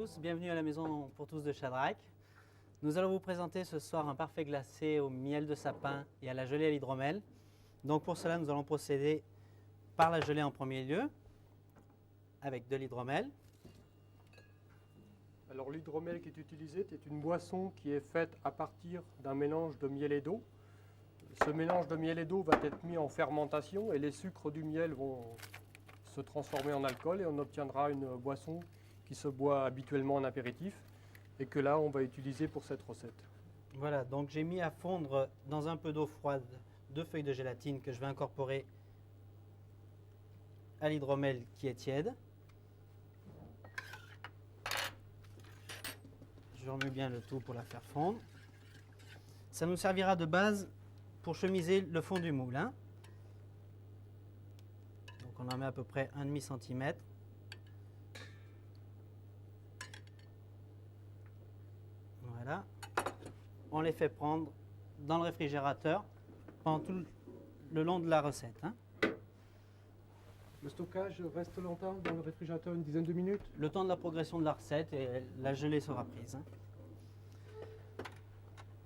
tous, bienvenue à la maison pour tous de Shadrach. Nous allons vous présenter ce soir un parfait glacé au miel de sapin et à la gelée à l'hydromel. Donc pour cela, nous allons procéder par la gelée en premier lieu, avec de l'hydromel. Alors l'hydromel qui est utilisé est une boisson qui est faite à partir d'un mélange de miel et d'eau. Ce mélange de miel et d'eau va être mis en fermentation et les sucres du miel vont se transformer en alcool et on obtiendra une boisson qui se boit habituellement en apéritif et que là on va utiliser pour cette recette. Voilà, donc j'ai mis à fondre dans un peu d'eau froide 2 feuilles de gélatine que je vais incorporer à l'hydromel qui est tiède. Je remue bien le tout pour la faire fondre. Ça nous servira de base pour chemiser le fond du moule. Donc on en met à peu près 1,5 cm. Voilà. On les fait prendre dans le réfrigérateur pendant tout le long de la recette. Le stockage reste longtemps dans le réfrigérateur, une dizaine de minutes? Le temps de la progression de la recette et la gelée sera prise.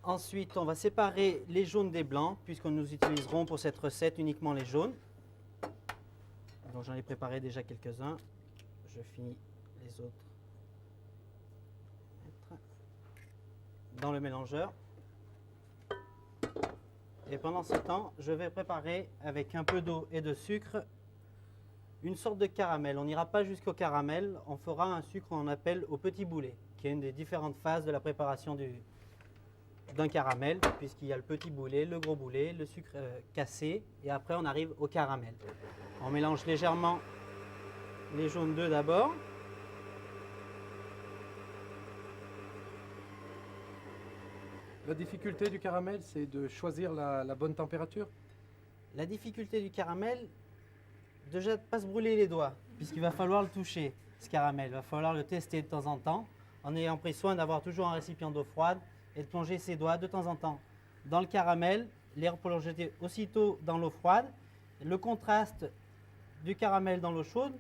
Ensuite, on va séparer les jaunes des blancs puisque nous utiliserons pour cette recette uniquement les jaunes. Donc j'en ai préparé déjà quelques-uns. Je finis les autres dans le mélangeur. Et pendant ce temps, je vais préparer avec un peu d'eau et de sucre une sorte de caramel. On n'ira pas jusqu'au caramel, on fera un sucre qu'on appelle au petit boulet, qui est une des différentes phases de la préparation d'un caramel, puisqu'il y a le petit boulet, le gros boulet, le sucre cassé, et après on arrive au caramel. On mélange légèrement les jaunes d'œufs d'abord. La difficulté du caramel, c'est de choisir la bonne température. La difficulté du caramel, déjà de ne pas se brûler les doigts, puisqu'il va falloir le toucher, ce caramel. Il va falloir le tester de temps en temps, en ayant pris soin d'avoir toujours un récipient d'eau froide et de plonger ses doigts de temps en temps dans le caramel, pour le jeter aussitôt dans l'eau froide. Le contraste du caramel dans l'eau chaude,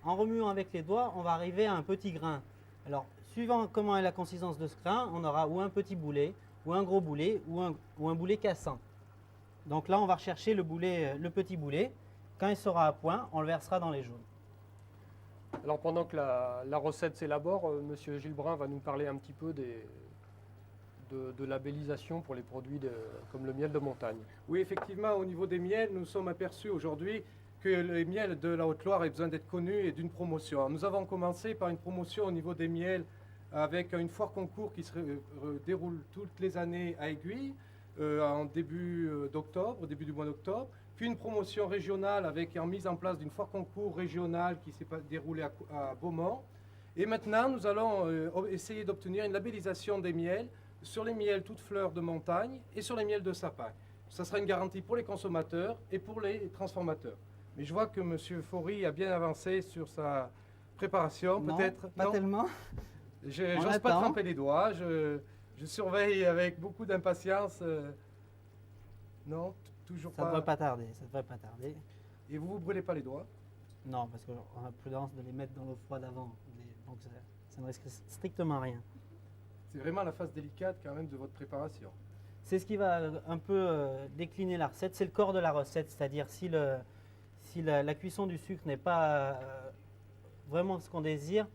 en remuant avec les doigts, on va arriver à un petit grain. Alors, suivant comment est la consistance de ce grain, on aura ou un petit boulet, ou un gros boulet, ou un boulet cassant. Donc là, on va rechercher le petit boulet. Quand il sera à point, on le versera dans les jaunes. Alors pendant que la recette s'élabore, Monsieur Gilles Brun va nous parler un petit peu de labellisation pour les produits comme le miel de montagne. Oui, effectivement, au niveau des miels, nous sommes aperçus aujourd'hui que les miels de la Haute-Loire ont besoin d'être connus et d'une promotion. Nous avons commencé par une promotion au niveau des miels avec une foire concours qui se déroule toutes les années à Aiguille, en début d'octobre, au début du mois d'octobre. Puis une promotion régionale avec en mise en place d'une foire concours régionale qui s'est déroulée à Beaumont. Et maintenant, nous allons essayer d'obtenir une labellisation des miels sur les miels toutes fleurs de montagne et sur les miels de sapin. Ça sera une garantie pour les consommateurs et pour les transformateurs. Mais je vois que M. Faury a bien avancé sur sa préparation. Peut-être pas tellement. Je n'ose pas tremper les doigts. Je surveille avec beaucoup d'impatience. Non, toujours pas. Ça ne devrait pas tarder, ça devrait pas tarder. Et vous ne brûlez pas les doigts? Non, parce qu'on a prudence de les mettre dans l'eau froide avant. Donc ça ne risque strictement rien. C'est vraiment la phase délicate quand même de votre préparation. C'est ce qui va un peu décliner la recette. C'est le corps de la recette, c'est-à-dire si la cuisson du sucre n'est pas vraiment ce qu'on désire,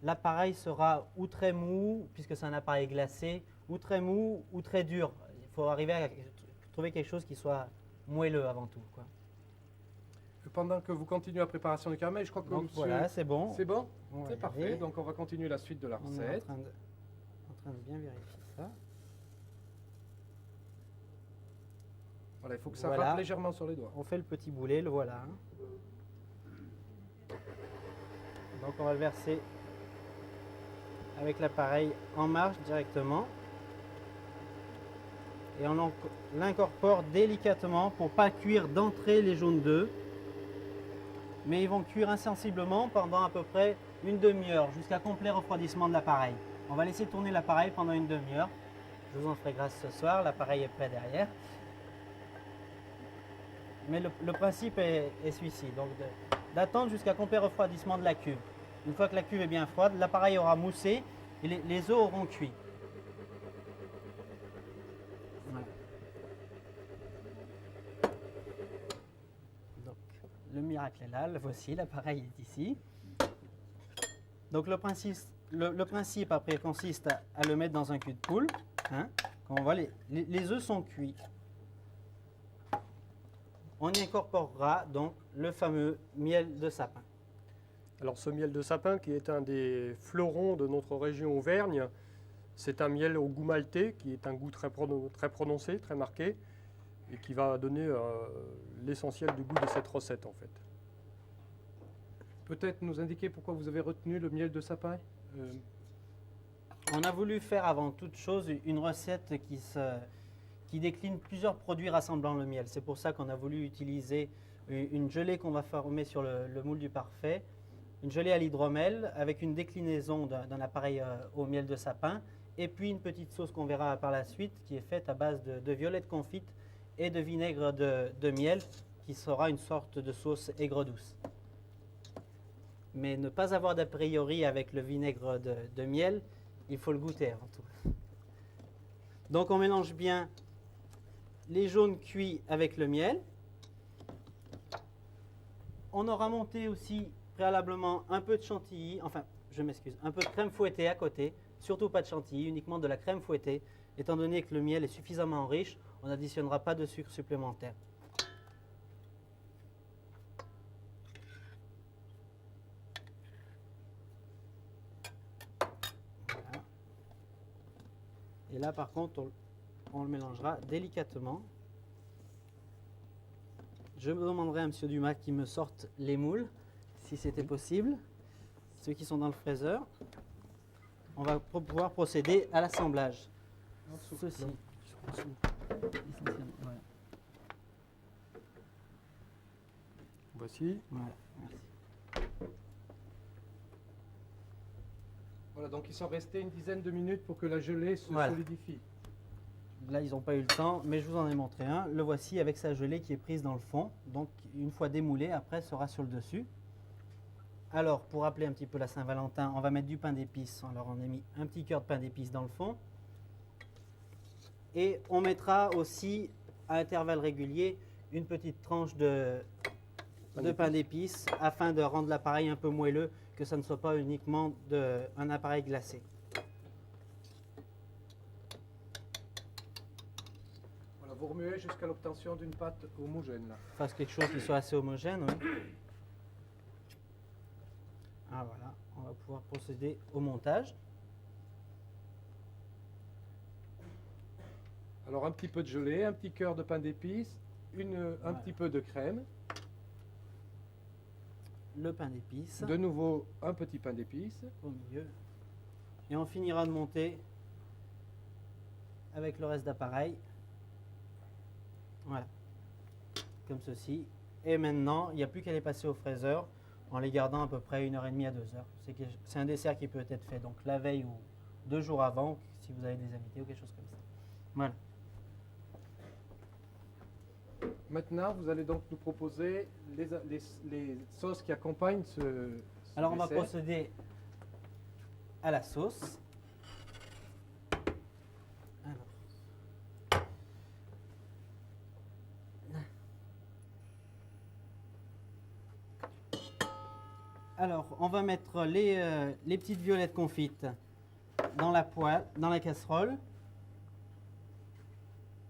l'appareil sera ou très mou, puisque c'est un appareil glacé, ou très mou, ou très dur. Il faut arriver à trouver quelque chose qui soit moelleux avant tout, quoi. Pendant que vous continuez la préparation du caramel, je crois que donc voilà, c'est bon. C'est bon? Ouais, c'est parfait. allez. Donc on va continuer la suite de la On est recette. en train de bien vérifier ça. Voilà, il faut que ça Voilà. râpe légèrement sur les doigts. On fait le petit boulet, le voilà. Donc on va le verser avec l'appareil en marche directement. Et on l'incorpore délicatement pour ne pas cuire d'entrée les jaunes d'œufs. Mais ils vont cuire insensiblement pendant à peu près une demi-heure, jusqu'à complet refroidissement de l'appareil. On va laisser tourner l'appareil pendant une demi-heure. Je vous en ferai grâce ce soir, l'appareil est prêt derrière. Mais le principe est celui-ci, donc d'attendre jusqu'à complet refroidissement de la cuve. Une fois que la cuve est bien froide, l'appareil aura moussé et les œufs auront cuit. Voilà. Donc, le miracle est là, le voici, l'appareil est ici. Donc le principe après consiste à le mettre dans un cul de poule. Hein. Comme on voit, les œufs sont cuits. On y incorporera donc le fameux miel de sapin. Alors ce miel de sapin, qui est un des fleurons de notre région Auvergne, c'est un miel au goût maltais, qui est un goût très prononcé, très marqué, et qui va donner l'essentiel du goût de cette recette en fait. Peut-être nous indiquer pourquoi vous avez retenu le miel de sapin? On a voulu faire avant toute chose une recette qui décline plusieurs produits rassemblant le miel. C'est pour ça qu'on a voulu utiliser une gelée qu'on va former sur le moule du parfait, une gelée à l'hydromel avec une déclinaison d'un appareil au miel de sapin, et puis une petite sauce qu'on verra par la suite qui est faite à base de violettes confites et de vinaigre de miel, qui sera une sorte de sauce aigre-douce. Mais ne pas avoir d'a priori avec le vinaigre de miel, il faut le goûter avant tout. Donc on mélange bien les jaunes cuits avec le miel. On aura monté aussi préalablement un peu de chantilly, enfin je m'excuse, un peu de crème fouettée à côté, surtout pas de chantilly, uniquement de la crème fouettée. Étant donné que le miel est suffisamment riche, on n'additionnera pas de sucre supplémentaire. Voilà. Et là par contre, on le mélangera délicatement. Je me demanderai à M. Dumas qu'il me sorte les moules, si c'était possible, ceux qui sont dans le fraiseur. On va pouvoir procéder à l'assemblage. Ceci. Voilà. Voici. Voilà, merci. Voilà, donc ils sont restés une dizaine de minutes pour que la gelée se Voilà. solidifie. Là, ils n'ont pas eu le temps, mais je vous en ai montré un. Le voici avec sa gelée qui est prise dans le fond. Donc, une fois démoulé, après, sera sur le dessus. Alors, pour rappeler un petit peu la Saint-Valentin, on va mettre du pain d'épices. Alors, on a mis un petit cœur de pain d'épices dans le fond. Et on mettra aussi, à intervalles réguliers, une petite tranche de pain d'épices afin de rendre l'appareil un peu moelleux, que ça ne soit pas uniquement un appareil glacé. Voilà, vous remuez jusqu'à l'obtention d'une pâte homogène. Là. Fasse quelque chose qui soit assez homogène, oui. Ah voilà, on va pouvoir procéder au montage. Alors un petit peu de gelée, un petit cœur de pain d'épices, un petit peu de crème, Le pain d'épices de nouveau un petit pain d'épices, au milieu. Et on finira de monter avec le reste d'appareil. Voilà, comme ceci. Et maintenant, il n'y a plus qu'à les passer au fraiseur en les gardant à peu près 1h30 à 2 heures. C'est un dessert qui peut être fait donc la veille ou 2 jours avant, si vous avez des invités ou quelque chose comme ça. Voilà. Maintenant, vous allez donc nous proposer les sauces qui accompagnent ce Alors on va dessert. procéder à la sauce. Alors, on va mettre les petites violettes confites dans la poêle, dans la casserole.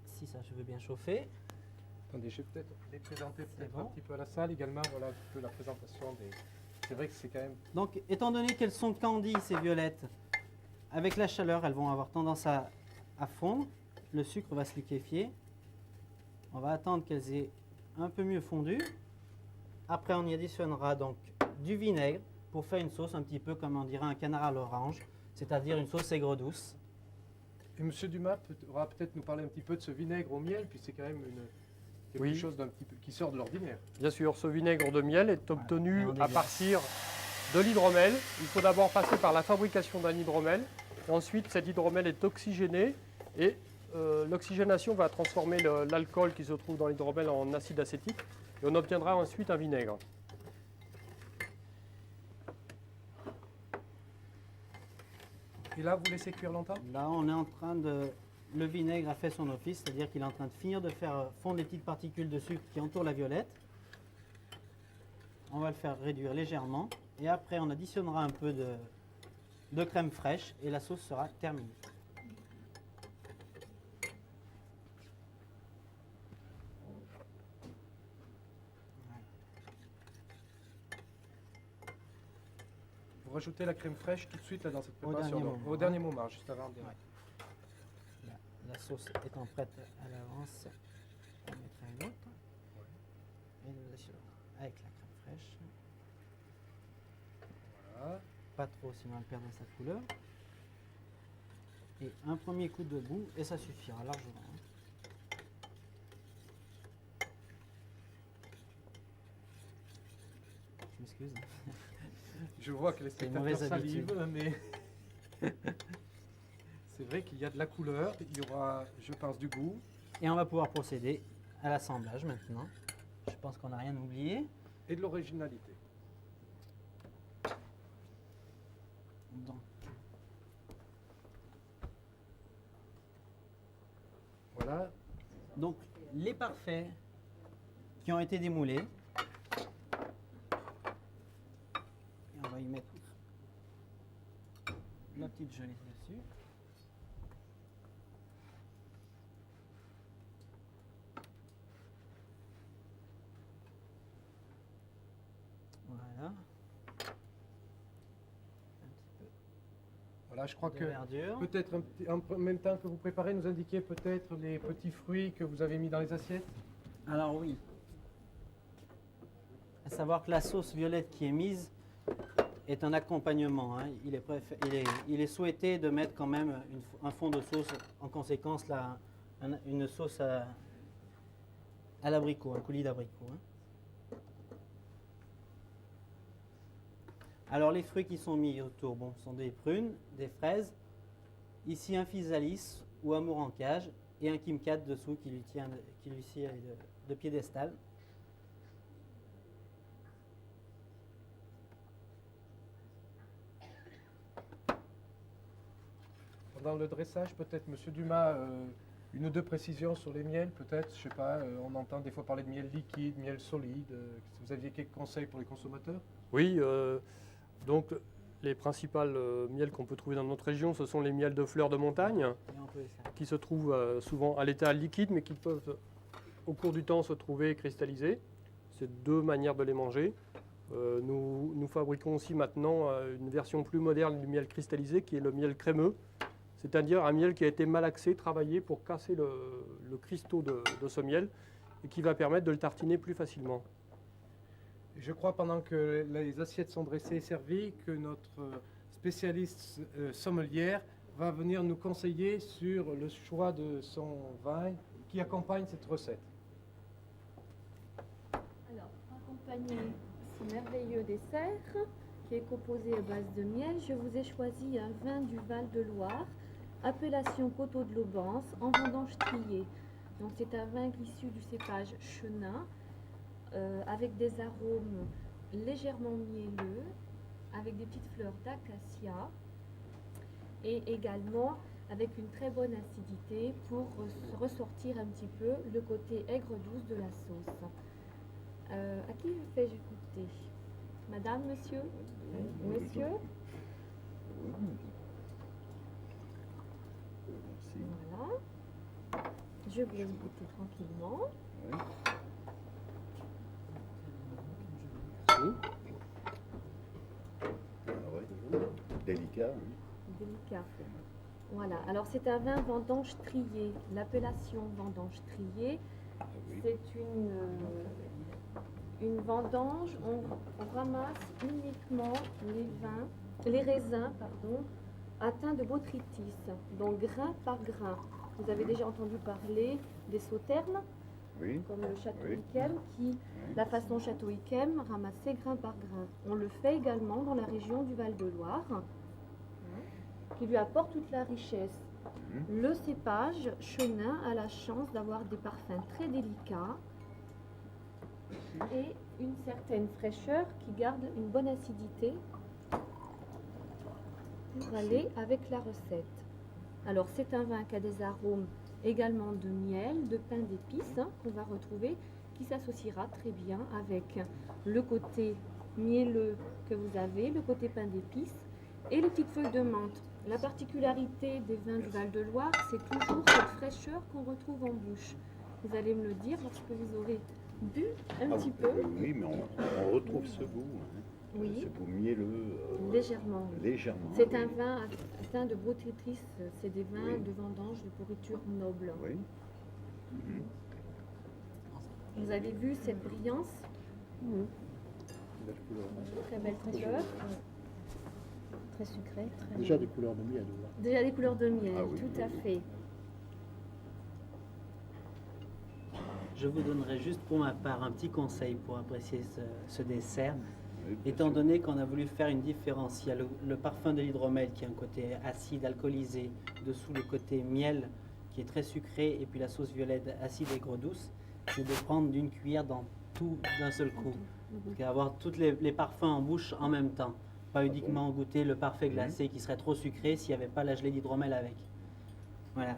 Si ça, je veux bien chauffer. Attendez, je vais peut-être les présenter bon. un petit peu à la salle également. Voilà un petit peu la présentation des... C'est vrai que c'est quand même... Donc, étant donné qu'elles sont candies, ces violettes, avec la chaleur, elles vont avoir tendance à fondre. Le sucre va se liquéfier. On va attendre qu'elles aient un peu mieux fondu. Après, on y additionnera donc du vinaigre pour faire une sauce un petit peu comme on dirait un canard à l'orange, c'est-à-dire une sauce aigre-douce. Et M. Dumas aura peut-être nous parler un petit peu de ce vinaigre au miel, puis c'est quand même quelque Oui. chose d'un petit peu qui sort de l'ordinaire. Bien sûr, ce vinaigre de miel est obtenu Et on à déglace. partir de l'hydromel. Il faut d'abord passer par la fabrication d'un hydromel. Et ensuite, cet hydromel est oxygéné et l'oxygénation va transformer l'alcool qui se trouve dans l'hydromel en acide acétique. Et on obtiendra ensuite un vinaigre. Et là, vous laissez cuire longtemps? Là, on est en train de... Le vinaigre a fait son office, c'est-à-dire qu'il est en train de finir de faire fondre les petites particules de sucre qui entourent la violette. On va le faire réduire légèrement. Et après, on additionnera un peu de crème fraîche et la sauce sera terminée. Vous rajoutez la crème fraîche tout de suite là, dans cette Au préparation. dernier donc, moment, au dernier moment, juste avant. Ouais. La sauce étant prête à l'avance, on mettra une autre. Et nous assurons avec la crème fraîche. Voilà. Pas trop, sinon elle perd sa couleur. Et un premier coup de goût et ça suffira largement. Je m'excuse. Je vois que les C'est une mauvaise spectateurs salivent, habitude. mais c'est vrai qu'il y a de la couleur, il y aura, je pense, du goût. Et on va pouvoir procéder à l'assemblage maintenant. Je pense qu'on n'a rien oublié. Et de l'originalité. Donc, Voilà. donc les parfaits qui ont été démoulés. Et on va y mettre la petite gelée dessus. Voilà. Un petit peu Voilà, je crois de que verdure. peut-être en même temps que vous préparez, nous indiquer peut-être les petits fruits que vous avez mis dans les assiettes. Alors oui. À savoir que la sauce violette qui est mise est un accompagnement, hein. Il est souhaité de mettre quand même un fond de sauce, en conséquence une sauce à l'abricot, un coulis d'abricot, hein. Alors les fruits qui sont mis autour, bon, sont des prunes, des fraises, ici un physalis ou amour en cage et un kimkat dessous qui lui sert de piédestal. Pendant le dressage, peut-être, Monsieur Dumas, une ou deux précisions sur les miels, peut-être, je sais pas, on entend des fois parler de miel liquide, miel solide. Si vous aviez quelques conseils pour les consommateurs? Oui, donc les principales miels qu'on peut trouver dans notre région, ce sont les miels de fleurs de montagne, Et on peut ça. qui se trouvent souvent à l'état liquide, mais qui peuvent au cours du temps se trouver cristallisés. C'est deux manières de les manger. Nous fabriquons aussi maintenant une version plus moderne du miel cristallisé, qui est le miel crémeux, c'est-à-dire un miel qui a été malaxé, travaillé pour casser le cristaux de ce miel, et qui va permettre de le tartiner plus facilement. Je crois, pendant que les assiettes sont dressées et servies, que notre spécialiste sommelière va venir nous conseiller sur le choix de son vin qui accompagne cette recette. Alors, pour accompagner ce merveilleux dessert qui est composé à base de miel, je vous ai choisi un vin du Val-de-Loire, appellation Coteau de l'Aubance, en vendange triée. Donc c'est un vin issu du cépage chenin, avec des arômes légèrement mielleux, avec des petites fleurs d'acacia et également avec une très bonne acidité pour ressortir un petit peu le côté aigre-douce de la sauce. À qui fais-je goûter? Madame, monsieur? Monsieur? Voilà. Je vous laisse goûter tranquillement. Délicat. Délicat. Voilà. Alors c'est un vin vendange trié. L'appellation vendange triée, c'est une vendange. On ramasse uniquement les raisins, atteints de botrytis, donc grain par grain. Vous avez déjà entendu parler des sauternes, Oui. comme le château Yquem, la façon château Yquem, ramasser grain par grain. On le fait également dans la région du Val-de-Loire, qui lui apporte toute la richesse. Le cépage chenin a la chance d'avoir des parfums très délicats et une certaine fraîcheur qui garde une bonne acidité pour aller avec la recette. Alors c'est un vin qui a des arômes également de miel, de pain d'épices qu'on va retrouver, qui s'associera très bien avec le côté mielleux que vous avez, le côté pain d'épices et les petites feuilles de menthe. La particularité des vins du Val-de-Loire, c'est toujours cette fraîcheur qu'on retrouve en bouche. Vous allez me le dire lorsque vous aurez bu un petit peu. Oui, mais on retrouve ce goût. Hein. Oui. Ce goût mielleux. Légèrement. Oui. Légèrement. C'est oui. un vin atteint de botrytis, c'est des vins Oui. de vendange de pourriture noble. Oui. Vous avez vu cette brillance, très belle couleur, Très sucré. Très Déjà des couleurs de miel. Là. déjà des couleurs de miel, Ah oui, tout oui, à oui. fait. Je vous donnerai juste pour ma part un petit conseil pour apprécier ce dessert. Oui, bien Étant sûr. donné qu'on a voulu faire une différence, il y a le parfum de l'hydromel qui a un côté acide, alcoolisé, dessous le côté miel qui est très sucré, et puis la sauce violette acide et aigre douce, c'est de prendre d'une cuillère dans tout d'un seul coup. Donc avoir tous les parfums en bouche en même temps. Pas uniquement goûter le parfait glacé qui serait trop sucré s'il n'y avait pas la gelée d'hydromel avec. Voilà.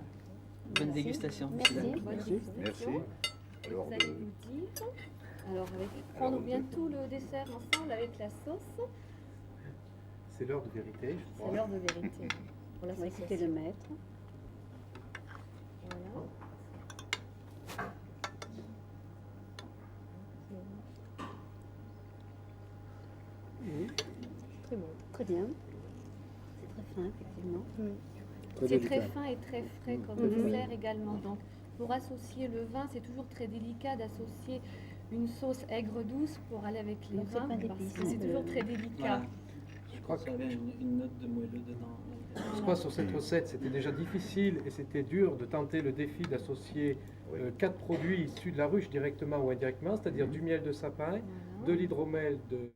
Bonne Merci. dégustation. Merci. Bonne Merci. dégustation. Et Alors, vous allez vous dire, alors prendre bientôt le dessert ensemble avec la sauce. C'est l'heure de vérité, je C'est crois. l'heure de vérité. Pour On va écouter le maître. Voilà. Très bon. Très bien. C'est très fin, effectivement. C'est très fin et très frais comme dessert également. Donc, pour associer le vin, c'est toujours très délicat d'associer une sauce aigre douce pour aller avec les Donc, c'est vins. pas parce d'épices, que c'est hein, toujours de- très délicat. Voilà. Je crois Ça avait une note de moelleux dedans. Je crois que sur cette recette, c'était déjà difficile et c'était dur de tenter le défi d'associer Oui. 4 produits issus de la ruche directement ou indirectement, c'est-à-dire du miel de sapin, Voilà. de l'hydromel de